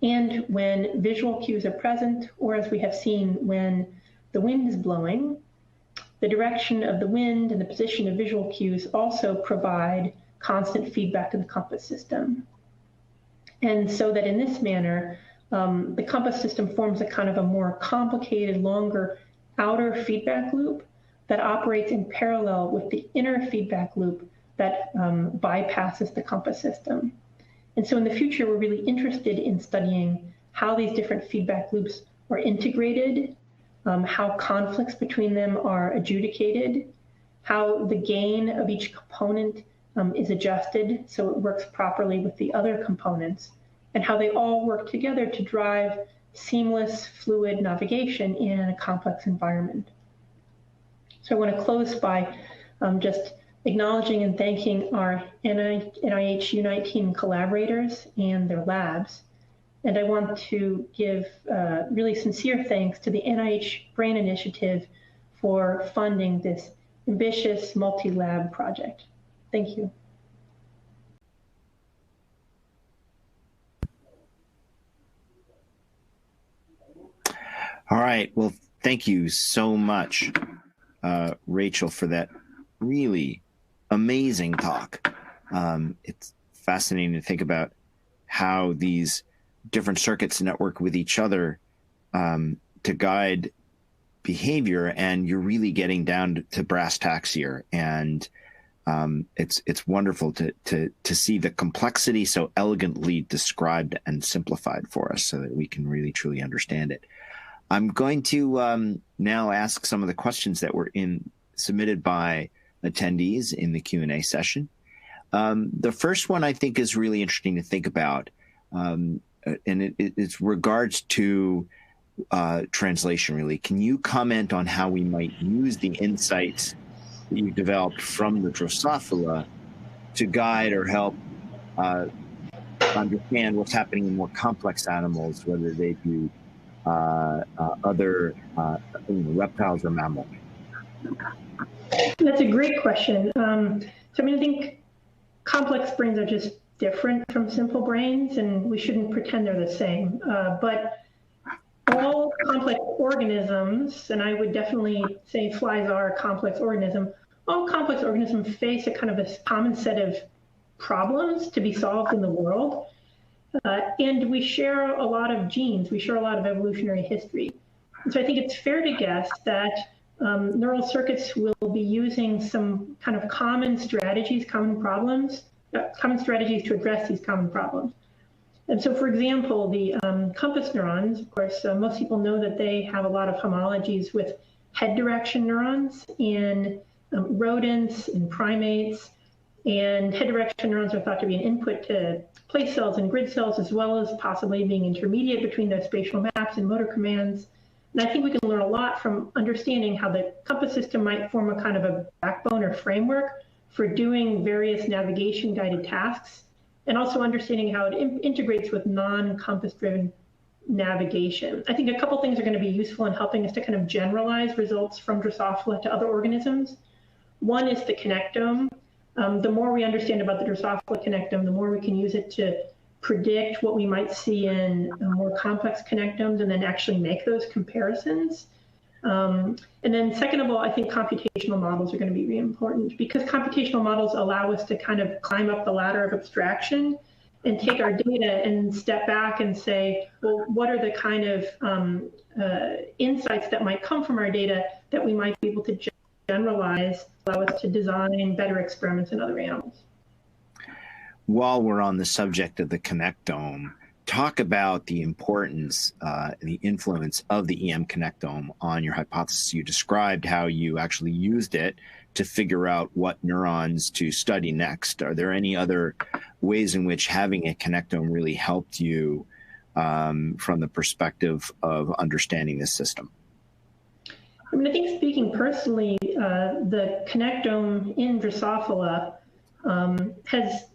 And when visual cues are present, or as we have seen, when the wind is blowing, the direction of the wind and the position of visual cues also provide constant feedback to the compass system. And so that in this manner, the compass system forms a kind of a more complicated, longer outer feedback loop that operates in parallel with the inner feedback loop that bypasses the compass system. And so in the future, we're really interested in studying how these different feedback loops are integrated, how conflicts between them are adjudicated, how the gain of each component is adjusted so it works properly with the other components, and how they all work together to drive seamless, fluid navigation in a complex environment. So I want to close by just acknowledging and thanking our NIH U19 collaborators and their labs. And I want to give really sincere thanks to the NIH Brain Initiative for funding this ambitious multi-lab project. Thank you. All right. Well, thank you so much, Rachel, for that really amazing talk. It's fascinating to think about how these different circuits network with each other to guide behavior, and you're really getting down to brass tacks here. And it's wonderful to see the complexity so elegantly described and simplified for us so that we can really truly understand it. I'm going to now ask some of the questions that were submitted by attendees in the Q&A session. The first one I think is really interesting to think about, and it's regards to translation, really. Can you comment on how we might use the insights that you developed from the Drosophila to guide or help understand what's happening in more complex animals, whether they be other reptiles or mammals? That's a great question. So I mean, I think complex brains are just different from simple brains, and we shouldn't pretend they're the same. But all complex organisms, and I would definitely say flies are a complex organism, all complex organisms face a kind of a common set of problems to be solved in the world. And we share a lot of genes, we share a lot of evolutionary history. And so I think it's fair to guess that neural circuits will be using some kind of common strategies, common problems common strategies to address these common problems. And so, for example, the compass neurons, of course, most people know that they have a lot of homologies with head direction neurons in rodents and primates. And head direction neurons are thought to be an input to place cells and grid cells, as well as possibly being intermediate between those spatial maps and motor commands. And I think we can learn a lot from understanding how the compass system might form a kind of a backbone or framework for doing various navigation guided tasks, and also understanding how it integrates with non-compass driven navigation. I think a couple things are going to be useful in helping us to kind of generalize results from Drosophila to other organisms. One is the connectome. The more we understand about the Drosophila connectome, the more we can use it to predict what we might see in more complex connectomes and then actually make those comparisons. And then second of all, I think computational models are going to be really important, because computational models allow us to kind of climb up the ladder of abstraction and take our data and step back and say, well, what are the kind of insights that might come from our data that we might be able to generalize, allow us to design better experiments in other animals. While we're on the subject of the connectome, talk about the importance, the influence of the EM connectome on your hypothesis. You described how you actually used it to figure out what neurons to study next. Are there any other ways in which having a connectome really helped you from the perspective of understanding this system? I mean, I think speaking personally, the connectome in Drosophila has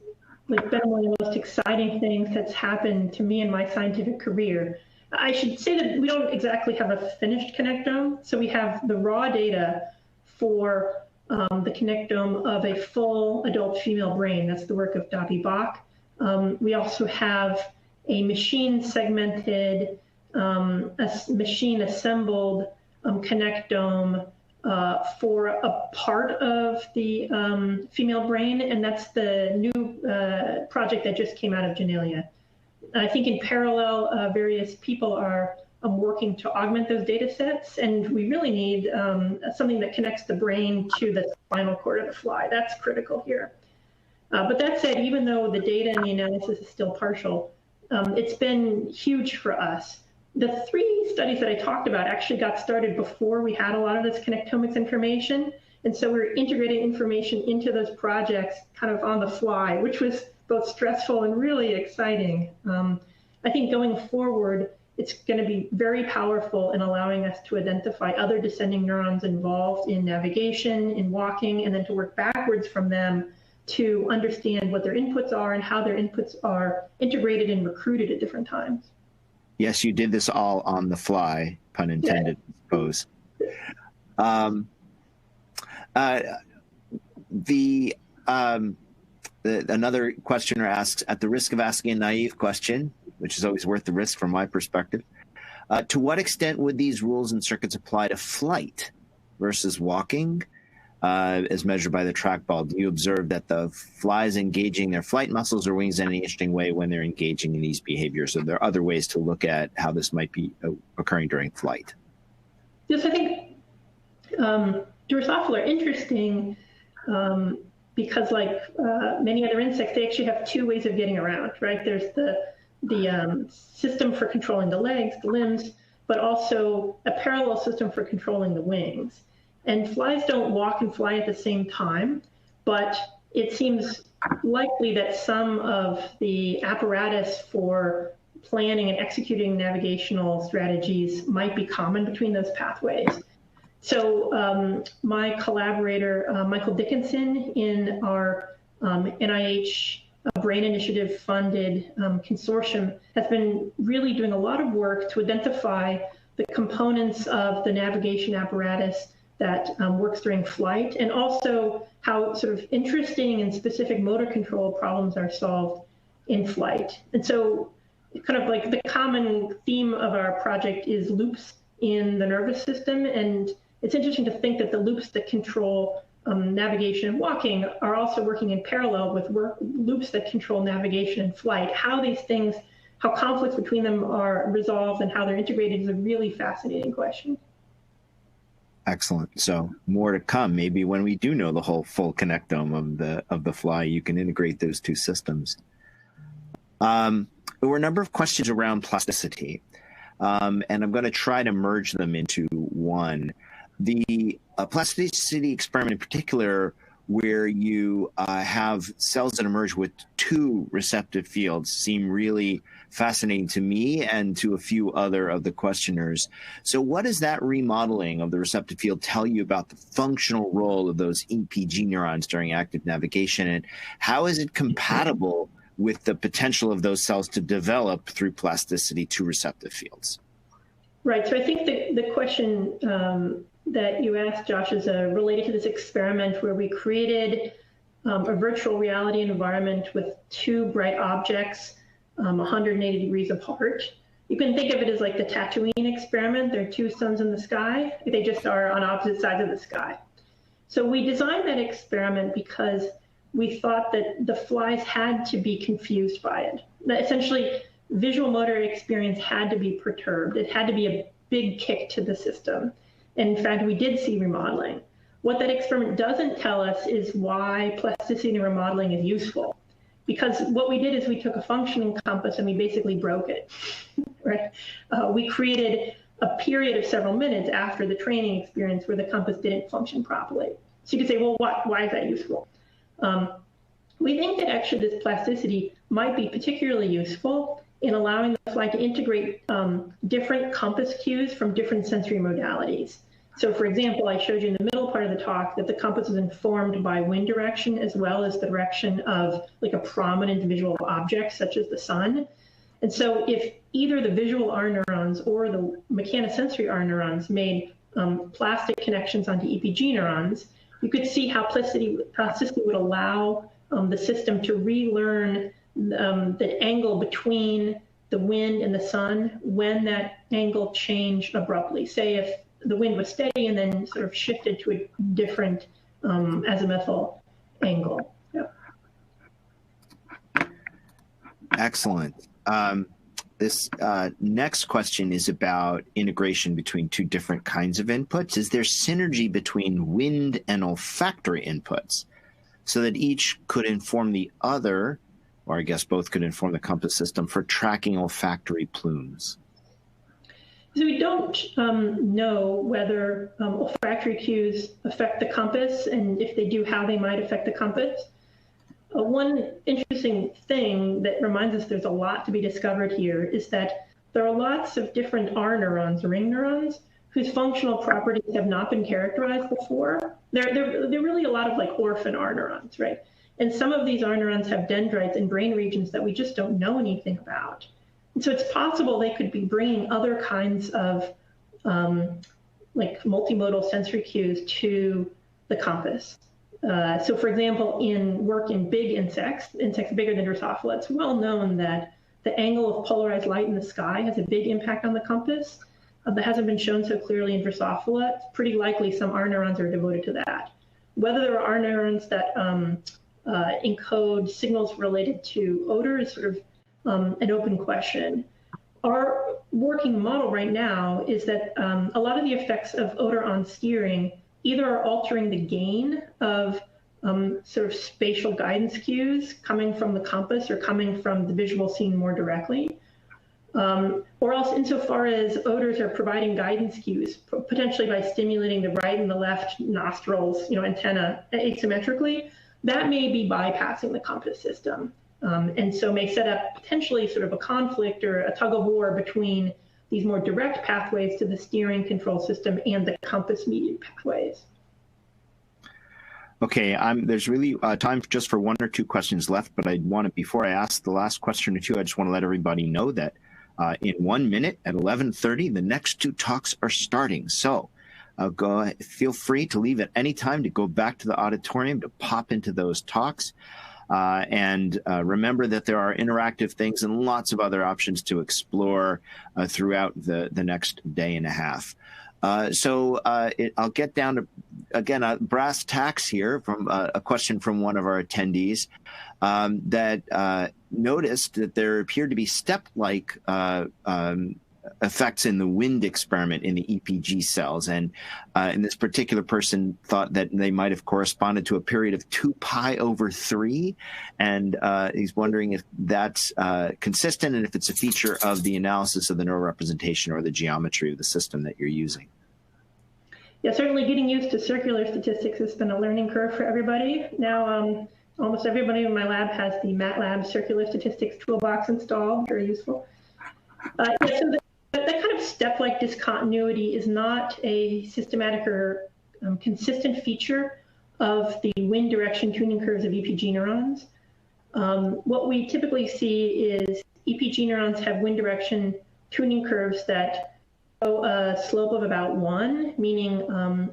been one of the most exciting things that's happened to me in my scientific career. I should say that we don't exactly have a finished connectome. So we have the raw data for the connectome of a full adult female brain. That's the work of Davi Bach. We also have a machine segmented, machine assembled connectome for a part of the female brain, and that's the new project that just came out of Genelia. I think in parallel, various people are working to augment those data sets, and we really need something that connects the brain to the spinal cord of the fly. That's critical here. But that said, even though the data and the analysis is still partial, it's been huge for us. The three studies that I talked about actually got started before we had a lot of this connectomics information. And so we're integrating information into those projects kind of on the fly, which was both stressful and really exciting. I think going forward, it's going to be very powerful in allowing us to identify other descending neurons involved in navigation, in walking, and then to work backwards from them to understand what their inputs are and how their inputs are integrated and recruited at different times. Yes, you did this all on the fly, pun intended, I suppose. Another questioner asks, at the risk of asking a naive question, which is always worth the risk from my perspective, to what extent would these rules and circuits apply to flight versus walking, as measured by the trackball? Do you observe that the flies engaging their flight muscles or wings in any interesting way when they're engaging in these behaviors? Are there other ways to look at how this might be occurring during flight? Yes, I think Drosophila are interesting because, like many other insects, they actually have two ways of getting around, right? There's the system for controlling the legs, the limbs, but also a parallel system for controlling the wings. And flies don't walk and fly at the same time, but it seems likely that some of the apparatus for planning and executing navigational strategies might be common between those pathways. So my collaborator, Michael Dickinson, in our NIH Brain Initiative funded consortium, has been really doing a lot of work to identify the components of the navigation apparatus that works during flight, and also how sort of interesting and specific motor control problems are solved in flight. And so kind of like the common theme of our project is loops in the nervous system. And it's interesting to think that the loops that control navigation and walking are also working in parallel with loops that control navigation and flight. How these things, how conflicts between them are resolved and how they're integrated is a really fascinating question. Excellent. So more to come. Maybe when we do know the whole full connectome of the fly, you can integrate those two systems. There were a number of questions around plasticity, and I'm going to try to merge them into one. The plasticity experiment in particular, where you have cells that emerge with two receptive fields, seem really fascinating to me and to a few other of the questioners. So what does that remodeling of the receptive field tell you about the functional role of those EPG neurons during active navigation, and how is it compatible with the potential of those cells to develop through plasticity to receptive fields? Right. So I think the question that you asked, Josh, is related to this experiment where we created a virtual reality environment with two bright objects 180 degrees apart. You can think of it as like the Tatooine experiment. There are two suns in the sky. They just are on opposite sides of the sky. So we designed that experiment because we thought that the flies had to be confused by it. That essentially, visual motor experience had to be perturbed. It had to be a big kick to the system. And in fact, we did see remodeling. What that experiment doesn't tell us is why plasticity and remodeling is useful. Because what we did is we took a functioning compass and we basically broke it, right? We created a period of several minutes after the training experience where the compass didn't function properly. So you could say, well, why is that useful? We think that actually this plasticity might be particularly useful in allowing the fly to integrate different compass cues from different sensory modalities. So for example, I showed you in the middle part of the talk that the compass is informed by wind direction as well as the direction of like a prominent visual object such as the sun. And so if either the visual R neurons or the mechanosensory R neurons made plastic connections onto EPG neurons, you could see how plasticity would allow the system to relearn the angle between the wind and the sun when that angle changed abruptly. Say if the wind was steady and then sort of shifted to a different azimuthal angle. Yep. Excellent. This next question is about integration between two different kinds of inputs. Is there synergy between wind and olfactory inputs so that each could inform the other, or I guess both could inform the compass system for tracking olfactory plumes? So we don't know whether olfactory cues affect the compass, and if they do, how they might affect the compass. One interesting thing that reminds us there's a lot to be discovered here is that there are lots of different R neurons, ring neurons, whose functional properties have not been characterized before. They're really a lot of like orphan R neurons, right? And some of these R neurons have dendrites in brain regions that we just don't know anything about. And so it's possible they could be bringing other kinds of like multimodal sensory cues to the compass. So for example, in work in big insects bigger than Drosophila, it's well known that the angle of polarized light in the sky has a big impact on the compass. That hasn't been shown so clearly in Drosophila. It's pretty likely some R neurons are devoted to that. Whether there are R neurons that encode signals related to odor is sort of an open question. Our working model right now is that a lot of the effects of odor on steering either are altering the gain of sort of spatial guidance cues coming from the compass or coming from the visual scene more directly, or else insofar as odors are providing guidance cues, potentially by stimulating the right and the left nostrils, antenna asymmetrically, that may be bypassing the compass system. And so may set up potentially sort of a conflict or a tug of war between these more direct pathways to the steering control system and the compass median pathways. Okay, there's really time just for one or two questions left, but before I ask the last question or two, I just want to let everybody know that in 1 minute at 11:30, the next two talks are starting. So feel free to leave at any time to go back to the auditorium to pop into those talks. And remember that there are interactive things and lots of other options to explore throughout the next day and a half. I'll get down to, again, brass tacks here from a question from one of our attendees that noticed that there appeared to be step-like effects in the wind experiment in the EPG cells. And this particular person thought that they might have corresponded to a period of 2 pi over 3. And he's wondering if that's consistent and if it's a feature of the analysis of the neural representation or the geometry of the system that you're using. Yeah, certainly getting used to circular statistics has been a learning curve for everybody. Now, almost everybody in my lab has the MATLAB Circular Statistics Toolbox installed, very useful. Yeah, so that kind of step-like discontinuity is not a systematic or consistent feature of the wind direction tuning curves of EPG neurons. What we typically see is EPG neurons have wind direction tuning curves that show a slope of about 1, meaning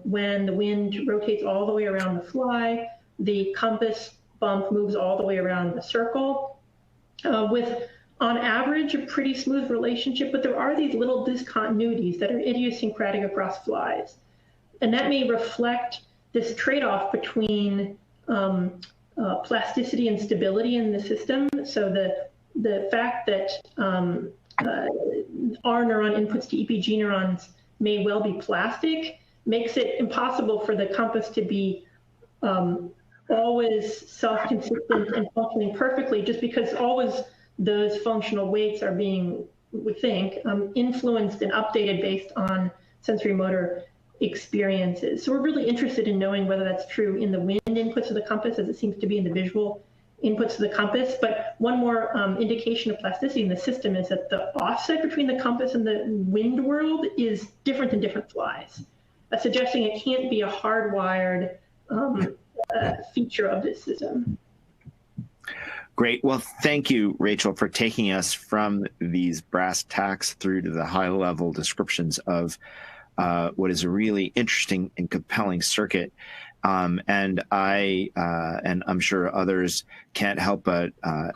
when the wind rotates all the way around the fly, the compass bump moves all the way around the circle, with, on average, a pretty smooth relationship, but there are these little discontinuities that are idiosyncratic across flies. And that may reflect this trade-off between plasticity and stability in the system. So the fact that our neuron inputs to EPG neurons may well be plastic makes it impossible for the compass to be always self-consistent and functioning perfectly, just because always those functional weights are being, we think, influenced and updated based on sensorimotor experiences. So we're really interested in knowing whether that's true in the wind inputs of the compass as it seems to be in the visual inputs of the compass. But one more indication of plasticity in the system is that the offset between the compass and the wind world is different in different flies, suggesting it can't be a hardwired feature of this system. Great. Well, thank you, Rachel, for taking us from these brass tacks through to the high-level descriptions of what is a really interesting and compelling circuit. And I'm sure others can't help but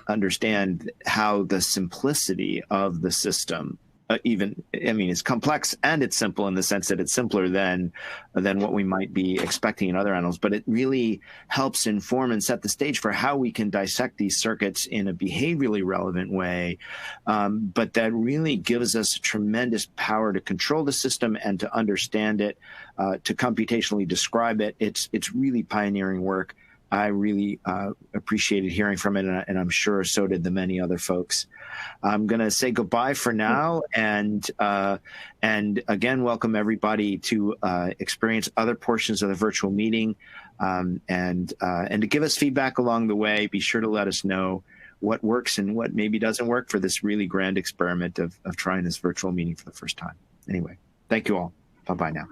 understand how the simplicity of the system, it's complex and it's simple in the sense that it's simpler than what we might be expecting in other animals, but it really helps inform and set the stage for how we can dissect these circuits in a behaviorally relevant way. But that really gives us tremendous power to control the system and to understand it, to computationally describe it. It's really pioneering work. I really appreciated hearing from it, and I'm sure so did the many other folks. I'm going to say goodbye for now, and again, welcome everybody to experience other portions of the virtual meeting, and to give us feedback along the way. Be sure to let us know what works and what maybe doesn't work for this really grand experiment of trying this virtual meeting for the first time. Anyway, thank you all. Bye-bye now.